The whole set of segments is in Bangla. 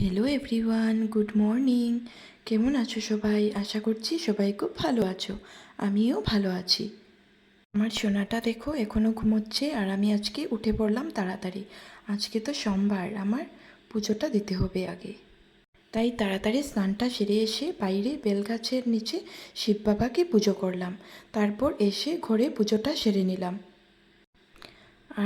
Hello everyone, good morning. কেমন আছো সবাই? আশা করছি সবাই খুব ভালো আছো। আমিও ভালো আছি। আমার সোনাটা দেখো এখনও ঘুমোচ্ছে, আর আমি আজকে উঠে পড়লাম তাড়াতাড়ি। আজকে তো সোমবার, আমার পুজোটা দিতে হবে আগে। তাই তাড়াতাড়ি স্নানটা সেরে এসে বাইরে বেলগাছের নিচে শিব বাবাকে পুজো করলাম। তারপর এসে ঘরে পুজোটা সেরে নিলাম,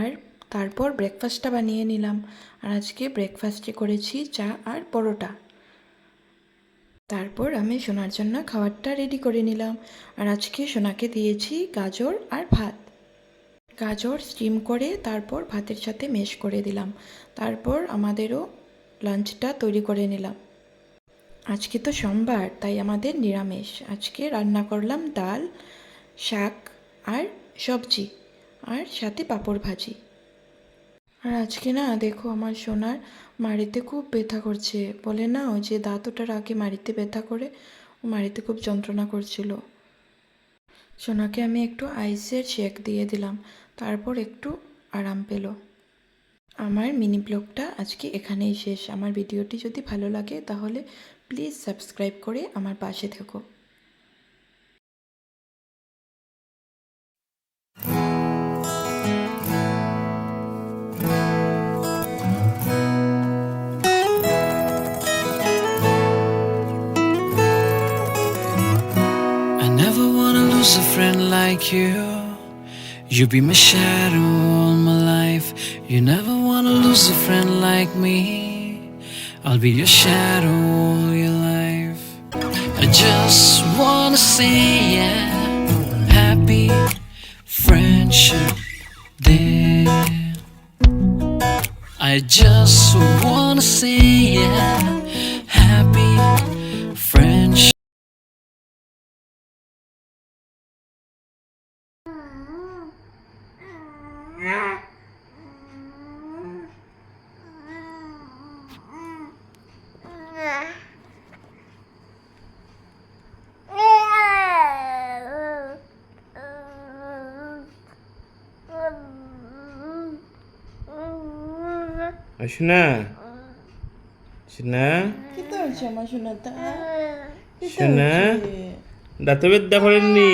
আর তারপর ব্রেকফাস্টটা বানিয়ে নিলাম। আর আজকে ব্রেকফাস্টে করেছি চা আর পরোটা। তারপর আমি সোনার জন্য খাবারটা রেডি করে নিলাম। আর আজকে সোনাকে দিয়েছি গাজর আর ভাত। গাজর স্টিম করে তারপর ভাতের সাথে মেশ করে দিলাম। তারপর আমাদেরও লাঞ্চটা তৈরি করে নিলাম। আজকে তো সোমবার, তাই আমাদের নিরামিষ। আজকে রান্না করলাম ডাল, শাক আর সবজি, আর সাথে পাঁপড় ভাজি। আর আজকে না দেখো, আমার সোনার মাড়িতে খুব ব্যথা করছে। বলে না, ওই যে দাঁত ওঠার আগে মাড়িতে ব্যথা করে, ও মাড়িতে খুব যন্ত্রণা করছিল। সোনাকে আমি একটু আইসের শেক দিয়ে দিলাম, তারপর একটু আরাম পেল। আমার মিনি ব্লগটা আজকে এখানেই শেষ। আমার ভিডিওটি যদি ভালো লাগে তাহলে প্লিজ সাবস্ক্রাইব করে আমার পাশে থেকো। I never wanna lose a friend like you. You be my shadow all my life. You never wanna lose a friend like me. I'll be your shadow all your life. I just wanna say yeah, happy friendship day. I just wanna say yeah, happy friendship. শোনা শোনা কি তো হয়েছে আমার সোনাটা? শোনা দাঁতে ব্যথা করেননি?